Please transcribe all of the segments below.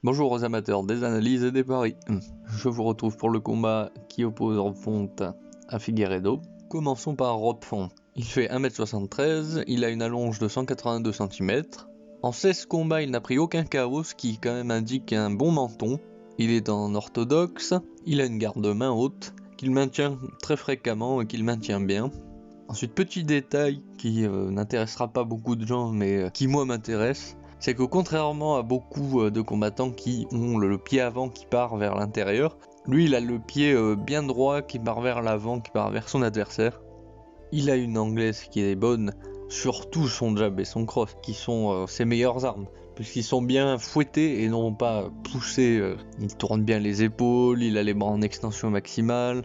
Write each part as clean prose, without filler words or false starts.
Bonjour aux amateurs des analyses et des paris. Je vous retrouve pour le combat qui oppose Rob Font à Figueiredo. Commençons par Rob Font. Il fait 1m73, il a une allonge de 182 cm. En 16 combats, il n'a pris aucun KO, ce qui quand même indique un bon menton. Il est en orthodoxe, il a une garde-main haute, qu'il maintient très fréquemment et qu'il maintient bien. Ensuite, petit détail qui n'intéressera pas beaucoup de gens, mais qui moi m'intéresse, c'est que contrairement à beaucoup de combattants qui ont le pied avant qui part vers l'intérieur, lui il a le pied bien droit qui part vers l'avant, qui part vers son adversaire. Il a une anglaise qui est bonne, surtout son jab et son cross, qui sont ses meilleures armes, puisqu'ils sont bien fouettés et non pas poussés. Il tourne bien les épaules, il a les bras en extension maximale,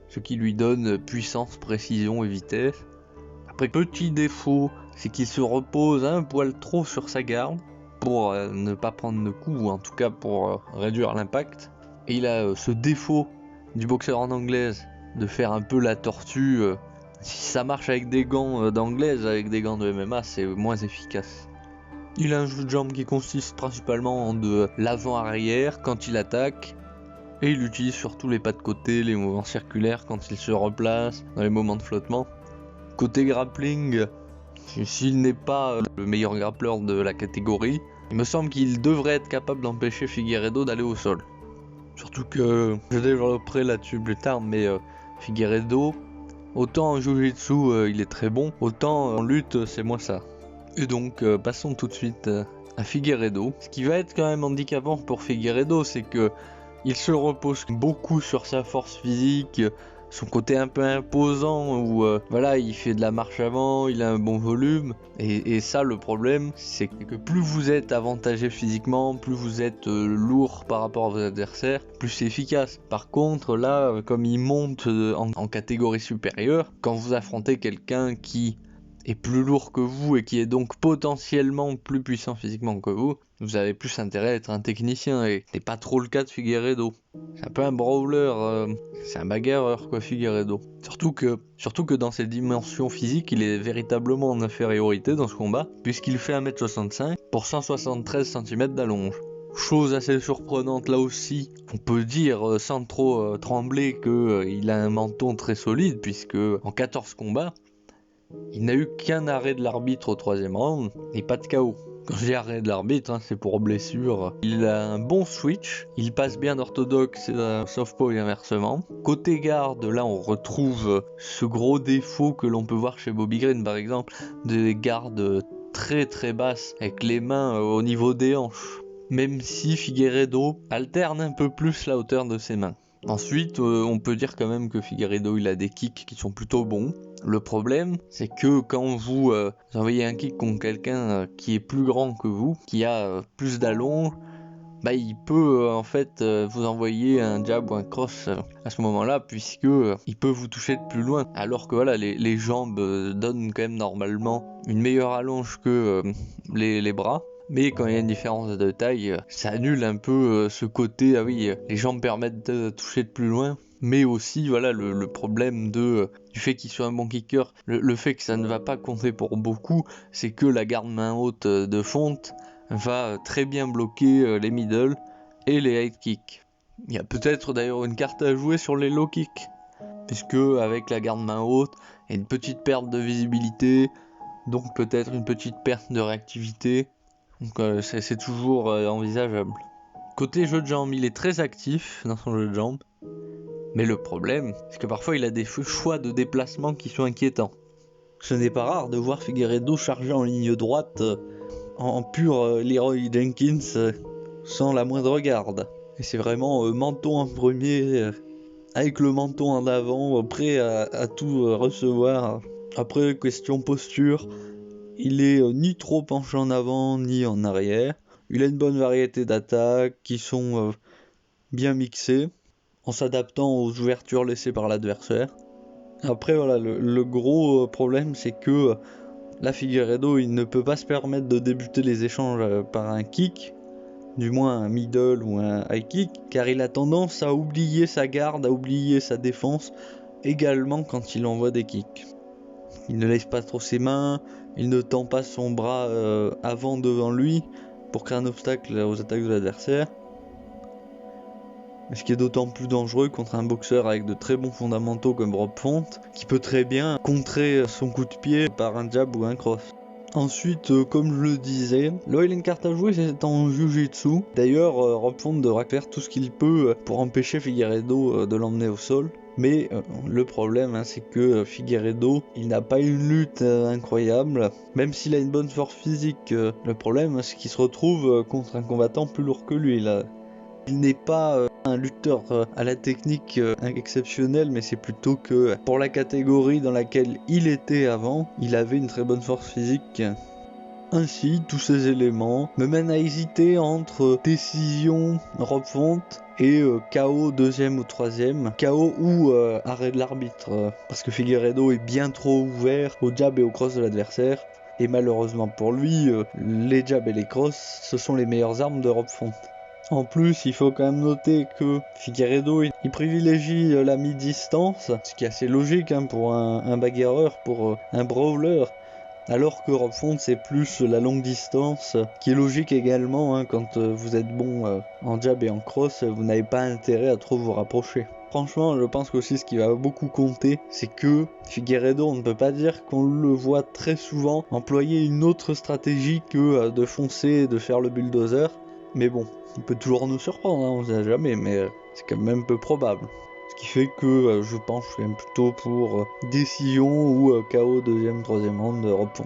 ce qui lui donne puissance, précision et vitesse. Après, petit défaut, c'est qu'il se repose un poil trop sur sa garde pour ne pas prendre de coups, ou en tout cas pour réduire l'impact. Et il a ce défaut du boxeur en anglaise de faire un peu la tortue. Si ça marche avec des gants d'anglaise, avec des gants de MMA, c'est moins efficace. Il a un jeu de jambes qui consiste principalement en de l'avant-arrière quand il attaque, et il utilise surtout les pas de côté, les mouvements circulaires quand il se replace, dans les moments de flottement. Côté grappling, s'il n'est pas le meilleur grappleur de la catégorie, il me semble qu'il devrait être capable d'empêcher Figueiredo d'aller au sol. Surtout que, je développerai là-dessus plus tard, mais Figueiredo, autant en jiu-jitsu il est très bon, autant en lutte c'est moins ça. Et donc passons tout de suite à Figueiredo. Ce qui va être quand même handicapant pour Figueiredo, c'est que il se repose beaucoup sur sa force physique, son côté un peu imposant où voilà, il fait de la marche avant, il a un bon volume, et ça le problème c'est que plus vous êtes avantagé physiquement, plus vous êtes lourd par rapport à vos adversaires, plus c'est efficace. Par contre là, comme il monte en catégorie supérieure, quand vous affrontez quelqu'un qui est plus lourd que vous et qui est donc potentiellement plus puissant physiquement que vous avez plus intérêt à être un technicien, et c'est pas trop le cas de Figueiredo. C'est un peu un brawler, c'est un bagarreur quoi Figueiredo. Surtout que dans ses dimensions physiques, il est véritablement en infériorité dans ce combat, puisqu'il fait 1m65 pour 173 cm d'allonge. Chose assez surprenante là aussi, on peut dire sans trop trembler qu'il a un menton très solide, puisque en 14 combats, il n'a eu qu'un arrêt de l'arbitre au 3ème round et pas de KO. Quand je dis arrêt de l'arbitre, c'est pour blessure. Il a un bon switch, il passe bien d'orthodoxe à southpaw et inversement. Côté garde, là on retrouve ce gros défaut que l'on peut voir chez Bobby Green par exemple, des gardes très très basses avec les mains au niveau des hanches. Même si Figueiredo alterne un peu plus la hauteur de ses mains. Ensuite, on peut dire quand même que Figueiredo il a des kicks qui sont plutôt bons. Le problème, c'est que quand vous envoyez un kick contre quelqu'un qui est plus grand que vous, qui a plus d'allonge, il peut en fait vous envoyer un jab ou un cross à ce moment-là, puisque il peut vous toucher de plus loin. Alors que voilà, les jambes donnent quand même normalement une meilleure allonge que les bras. Mais quand il y a une différence de taille, ça annule un peu ce côté, ah oui, les jambes permettent de toucher de plus loin. Mais aussi, voilà, le problème du fait qu'il soit un bon kicker, le fait que ça ne va pas compter pour beaucoup, c'est que la garde-main haute de Font va très bien bloquer les middle et les high kicks. Il y a peut-être d'ailleurs une carte à jouer sur les low kicks, puisque avec la garde-main haute, il y a une petite perte de visibilité, donc peut-être une petite perte de réactivité. Donc c'est toujours envisageable. Côté jeu de jambes, il est très actif dans son jeu de jambes. Mais le problème, c'est que parfois il a des choix de déplacement qui sont inquiétants. Ce n'est pas rare de voir Figueiredo charger en ligne droite en pur Leroy Jenkins sans la moindre garde. Et c'est vraiment menton en premier, avec le menton en avant, prêt à tout recevoir. Après, question posture, il est ni trop penché en avant ni en arrière. Il a une bonne variété d'attaques qui sont bien mixées, en s'adaptant aux ouvertures laissées par l'adversaire. Après voilà, le gros problème c'est que la Figueiredo il ne peut pas se permettre de débuter les échanges par un kick, du moins un middle ou un high kick, car il a tendance à oublier sa garde, à oublier sa défense également quand il envoie des kicks. Il ne laisse pas trop ses mains, il ne tend pas son bras avant devant lui pour créer un obstacle aux attaques de l'adversaire. ce qui est d'autant plus dangereux contre un boxeur avec de très bons fondamentaux comme Rob Font, qui peut très bien contrer son coup de pied par un jab ou un cross. Ensuite, comme je le disais, là il a une carte à jouer, c'est en Jiu-Jitsu. D'ailleurs, Rob Font devra faire tout ce qu'il peut pour empêcher Figueiredo de l'emmener au sol. Mais le problème, c'est que Figueiredo, il n'a pas une lutte incroyable. Même s'il a une bonne force physique, le problème, c'est qu'il se retrouve contre un combattant plus lourd que lui. Là. Il n'est pas un lutteur à la technique exceptionnelle, mais c'est plutôt que pour la catégorie dans laquelle il était avant, il avait une très bonne force physique. Ainsi, tous ces éléments me mènent à hésiter entre décision Rob Font et KO deuxième ou troisième, KO ou arrêt de l'arbitre, parce que Figueiredo est bien trop ouvert au jab et au cross de l'adversaire. Et malheureusement pour lui, les jabs et les crosses, ce sont les meilleures armes de Rob Font. En plus, il faut quand même noter que Figueiredo, il privilégie la mi-distance, ce qui est assez logique pour un bagarreur, pour un brawler, alors que Rob Font c'est plus la longue distance, qui est logique également, quand vous êtes bon en jab et en cross, vous n'avez pas intérêt à trop vous rapprocher. Franchement, je pense qu'aussi ce qui va beaucoup compter, c'est que Figueiredo, on ne peut pas dire qu'on le voit très souvent employer une autre stratégie que de foncer et de faire le bulldozer. Mais bon, il peut toujours nous surprendre, on ne sait jamais, mais c'est quand même peu probable. Ce qui fait que je pense quand même plutôt pour décision ou KO deuxième, troisième round de Rob Font.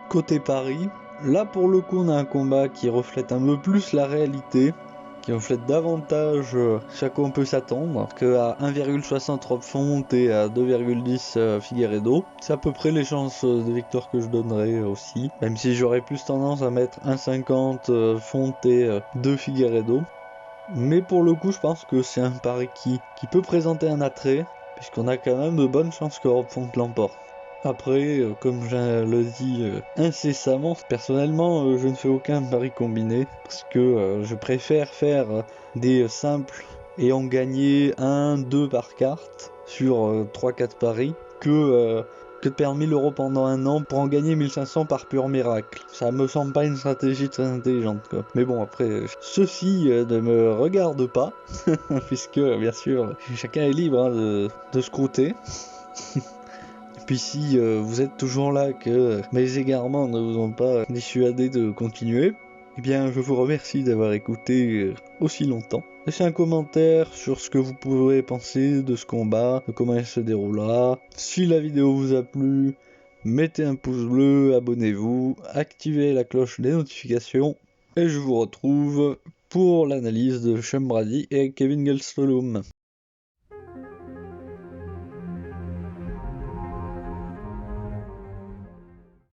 Côté Paris, là pour le coup on a un combat qui reflète un peu plus la réalité, qui reflète davantage ce à quoi on peut s'attendre, qu'à 1,60 Rob Font et à 2,10 Figueiredo. C'est à peu près les chances de victoire que je donnerais aussi, même si j'aurais plus tendance à mettre 1,50 Font et 2 Figueiredo. Mais pour le coup, je pense que c'est un pari qui peut présenter un attrait, puisqu'on a quand même de bonnes chances que Rob Font l'emporte. Après, comme je le dis incessamment, personnellement, je ne fais aucun pari combiné, parce que je préfère faire des simples et en gagner 1-2 par carte sur 3-4 paris, que de perdre 1000 € pendant un an pour en gagner 1500 par pur miracle. Ça me semble pas une stratégie très intelligente, quoi. Mais bon, après, ceci ne me regarde pas, puisque bien sûr, chacun est libre de scruter. Puis si vous êtes toujours là, que mes égarements ne vous ont pas dissuadé de continuer, eh bien je vous remercie d'avoir écouté aussi longtemps. Laissez un commentaire sur ce que vous pouvez penser de ce combat, de comment il se déroulera. Si la vidéo vous a plu, mettez un pouce bleu, abonnez-vous, activez la cloche des notifications, et je vous retrouve pour l'analyse de Sean Brady et Kevin Gastelum.